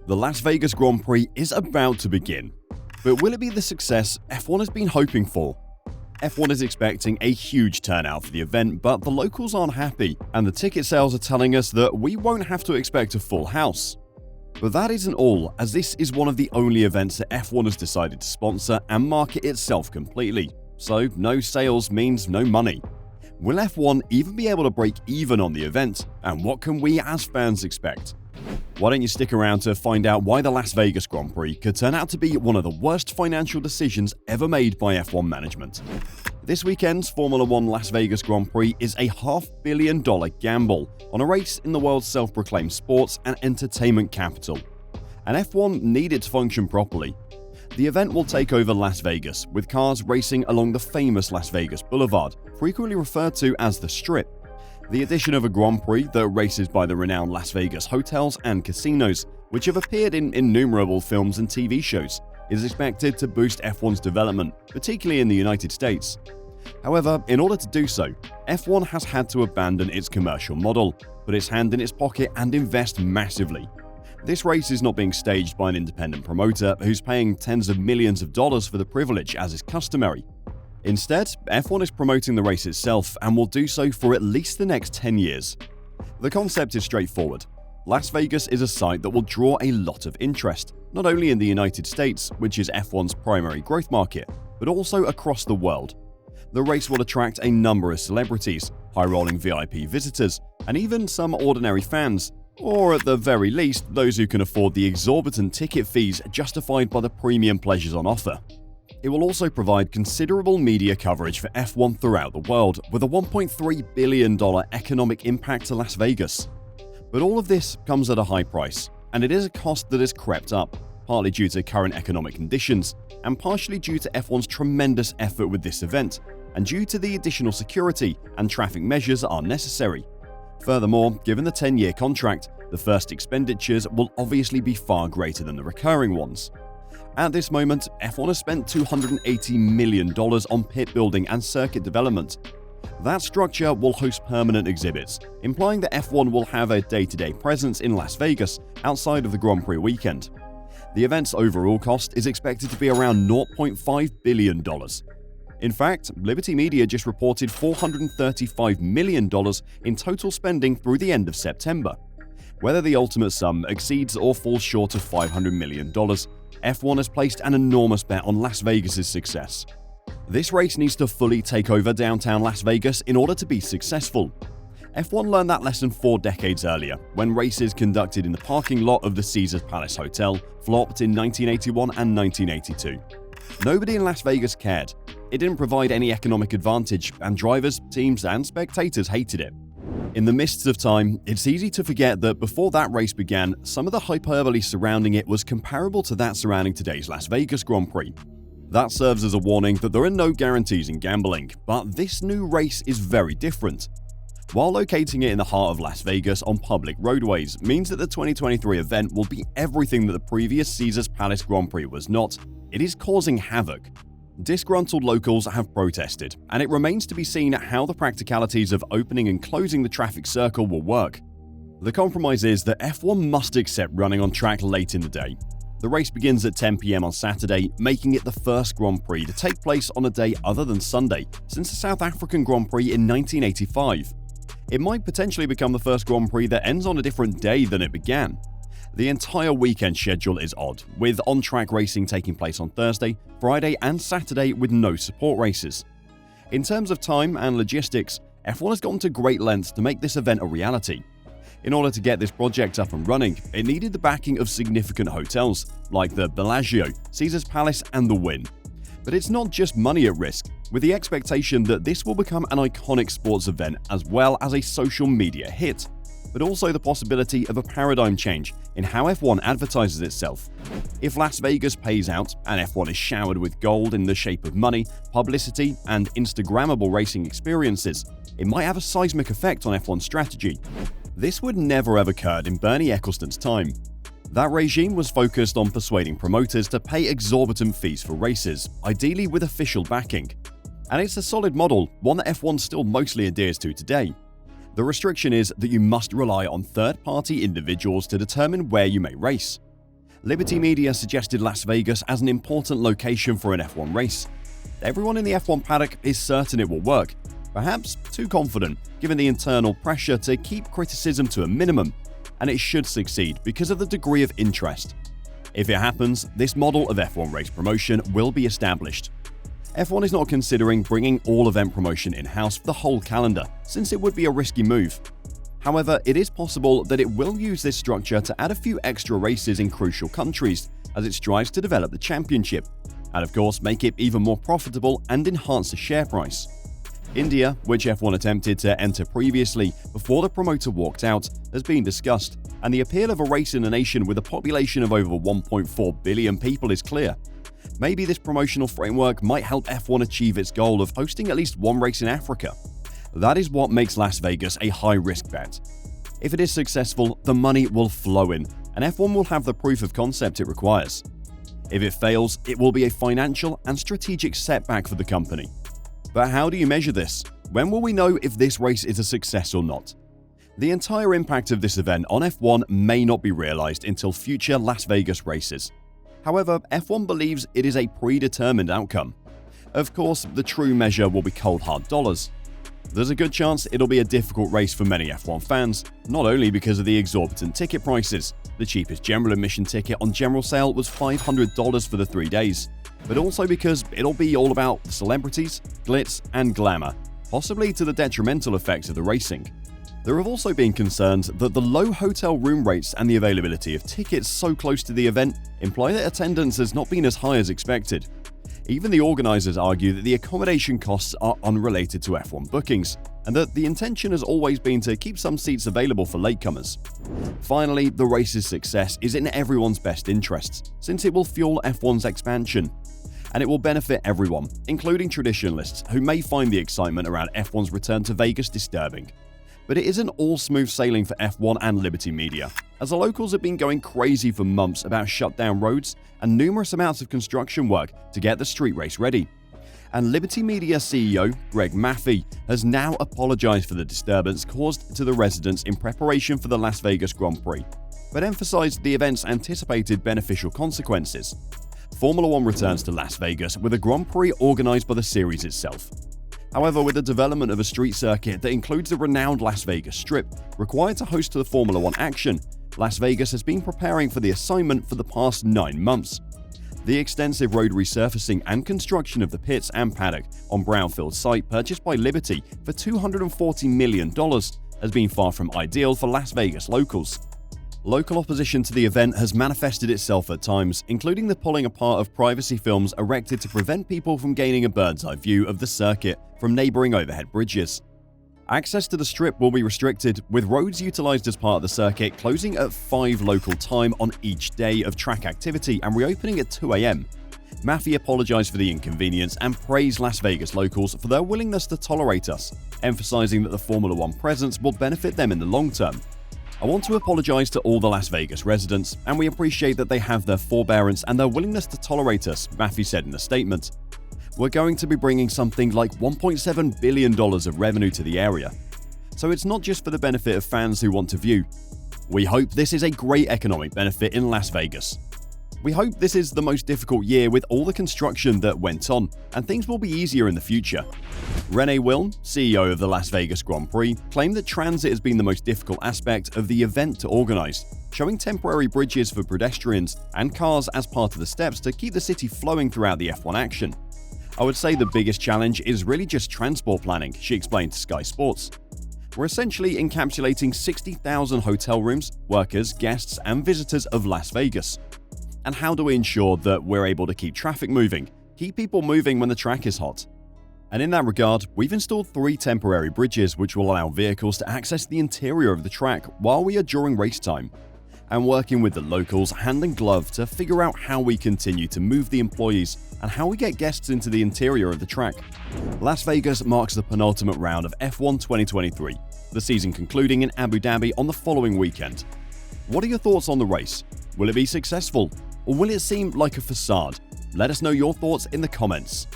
The Las Vegas Grand Prix is about to begin. But will it be the success F1 has been hoping for? F1 is expecting a huge turnout for the event, but the locals aren't happy, and the ticket sales are telling us that we won't have to expect a full house. But that isn't all, as this is one of the only events that F1 has decided to sponsor and market itself completely. So no sales means no money. Will F1 even be able to break even on the event? And what can we as fans expect? Why don't you stick around to find out why the Las Vegas Grand Prix could turn out to be one of the worst financial decisions ever made by F1 management. This weekend's Formula 1 Las Vegas Grand Prix is a $500 million gamble on a race in the world's self-proclaimed sports and entertainment capital. And F1 need it to function properly. The event will take over Las Vegas, with cars racing along the famous Las Vegas Boulevard, frequently referred to as the Strip. The addition of a Grand Prix that races by the renowned Las Vegas hotels and casinos, which have appeared in innumerable films and TV shows, is expected to boost F1's development, particularly in the United States. However, in order to do so, F1 has had to abandon its commercial model, put its hand in its pocket and invest massively. This race is not being staged by an independent promoter who's paying tens of millions of dollars for the privilege, as is customary. Instead, F1 is promoting the race itself and will do so for at least the next 10 years. The concept is straightforward. Las Vegas is a site that will draw a lot of interest, not only in the United States, which is F1's primary growth market, but also across the world. The race will attract a number of celebrities, high-rolling VIP visitors, and even some ordinary fans, or at the very least, those who can afford the exorbitant ticket fees justified by the premium pleasures on offer. It will also provide considerable media coverage for F1 throughout the world, with a $1.3 billion economic impact to Las Vegas. But all of this comes at a high price, and it is a cost that has crept up, partly due to current economic conditions, and partially due to F1's tremendous effort with this event, and due to the additional security and traffic measures that are necessary. Furthermore, given the 10-year contract, the first expenditures will obviously be far greater than the recurring ones. At this moment, F1 has spent $280 million on pit building and circuit development. That structure will host permanent exhibits, implying that F1 will have a day-to-day presence in Las Vegas outside of the Grand Prix weekend. The event's overall cost is expected to be around $0.5 billion. In fact, Liberty Media just reported $435 million in total spending through the end of September. Whether the ultimate sum exceeds or falls short of $500 million, F1 has placed an enormous bet on Las Vegas' success. This race needs to fully take over downtown Las Vegas in order to be successful. F1 learned that lesson 4 decades earlier, when races conducted in the parking lot of the Caesars Palace Hotel flopped in 1981 and 1982. Nobody in Las Vegas cared. It didn't provide any economic advantage, and drivers, teams, and spectators hated it. In the mists of time, it's easy to forget that before that race began, some of the hyperbole surrounding it was comparable to that surrounding today's Las Vegas Grand Prix. That serves as a warning that there are no guarantees in gambling, but this new race is very different. While locating it in the heart of Las Vegas on public roadways means that the 2023 event will be everything that the previous Caesars Palace Grand Prix was not, it is causing havoc. Disgruntled locals have protested, and it remains to be seen how the practicalities of opening and closing the traffic circle will work. The compromise is that F1 must accept running on track late in the day. The race begins at 10 p.m. on Saturday, making it the first Grand Prix to take place on a day other than Sunday since the South African Grand Prix in 1985. It might potentially become the first Grand Prix that ends on a different day than it began. The entire weekend schedule is odd, with on-track racing taking place on Thursday, Friday, and Saturday with no support races. In terms of time and logistics, F1 has gone to great lengths to make this event a reality. In order to get this project up and running, it needed the backing of significant hotels like the Bellagio, Caesars Palace, and the Wynn. But it's not just money at risk, with the expectation that this will become an iconic sports event as well as a social media hit, but also the possibility of a paradigm change in how F1 advertises itself. If Las Vegas pays out and F1 is showered with gold in the shape of money, publicity, and Instagrammable racing experiences, it might have a seismic effect on F1's strategy. This would never have occurred in Bernie Ecclestone's time. That regime was focused on persuading promoters to pay exorbitant fees for races, ideally with official backing. And it's a solid model, one that F1 still mostly adheres to today. The restriction is that you must rely on third-party individuals to determine where you may race. Liberty Media suggested Las Vegas as an important location for an F1 race. Everyone in the F1 paddock is certain it will work, perhaps too confident given the internal pressure to keep criticism to a minimum, and it should succeed because of the degree of interest. If it happens, this model of F1 race promotion will be established. F1 is not considering bringing all event promotion in-house for the whole calendar, since it would be a risky move. However, it is possible that it will use this structure to add a few extra races in crucial countries as it strives to develop the championship, and of course make it even more profitable and enhance the share price. India, which F1 attempted to enter previously before the promoter walked out, has been discussed, and the appeal of a race in a nation with a population of over 1.4 billion people is clear. Maybe this promotional framework might help F1 achieve its goal of hosting at least one race in Africa. That is what makes Las Vegas a high-risk bet. If it is successful, the money will flow in, and F1 will have the proof of concept it requires. If it fails, it will be a financial and strategic setback for the company. But how do you measure this? When will we know if this race is a success or not? The entire impact of this event on F1 may not be realized until future Las Vegas races. However, F1 believes it is a predetermined outcome. Of course, the true measure will be cold hard dollars. There's a good chance it'll be a difficult race for many F1 fans, not only because of the exorbitant ticket prices. The cheapest general admission ticket on general sale was $500 for the 3 days, but also because it'll be all about celebrities, glitz, and glamour, possibly to the detrimental effects of the racing. There have also been concerns that the low hotel room rates and the availability of tickets so close to the event imply that attendance has not been as high as expected. Even the organizers argue that the accommodation costs are unrelated to F1 bookings, and that the intention has always been to keep some seats available for latecomers. Finally, the race's success is in everyone's best interests, since it will fuel F1's expansion. And it will benefit everyone, including traditionalists who may find the excitement around F1's return to Vegas disturbing. But it isn't all smooth sailing for F1 and Liberty Media, as the locals have been going crazy for months about shut down roads and numerous amounts of construction work to get the street race ready. And Liberty Media CEO Greg Maffei has now apologized for the disturbance caused to the residents in preparation for the Las Vegas Grand Prix, but emphasized the event's anticipated beneficial consequences. Formula One returns to Las Vegas with a Grand Prix organized by the series itself. However, with the development of a street circuit that includes the renowned Las Vegas Strip required to host the Formula One action, Las Vegas has been preparing for the assignment for the past 9 months. The extensive road resurfacing and construction of the pits and paddock on brownfield site purchased by Liberty for $240 million has been far from ideal for Las Vegas locals. Local opposition to the event has manifested itself at times, including the pulling apart of privacy films erected to prevent people from gaining a bird's-eye view of the circuit from neighboring overhead bridges. Access to the strip will be restricted, with roads utilized as part of the circuit closing at 5 local time on each day of track activity and reopening at 2 a.m. Maffei apologized for the inconvenience and praised Las Vegas locals for their willingness to tolerate us, emphasizing that the Formula One presence will benefit them in the long term. I want to apologize to all the Las Vegas residents, and we appreciate that they have their forbearance and their willingness to tolerate us, Maffei said in a statement. We're going to be bringing something like $1.7 billion of revenue to the area. So it's not just for the benefit of fans who want to view. We hope this is a great economic benefit in Las Vegas. We hope this is the most difficult year with all the construction that went on, and things will be easier in the future. Renee Wilm, CEO of the Las Vegas Grand Prix, claimed that transit has been the most difficult aspect of the event to organize, showing temporary bridges for pedestrians and cars as part of the steps to keep the city flowing throughout the F1 action. I would say the biggest challenge is really just transport planning, she explained to Sky Sports. We're essentially encapsulating 60,000 hotel rooms, workers, guests, and visitors of Las Vegas. And how do we ensure that we're able to keep traffic moving, keep people moving when the track is hot? And in that regard, we've installed 3 temporary bridges which will allow vehicles to access the interior of the track while we are during race time. And working with the locals hand in glove to figure out how we continue to move the employees and how we get guests into the interior of the track. Las Vegas marks the penultimate round of F1 2023, the season concluding in Abu Dhabi on the following weekend. What are your thoughts on the race? Will it be successful? Or will it seem like a facade? Let us know your thoughts in the comments.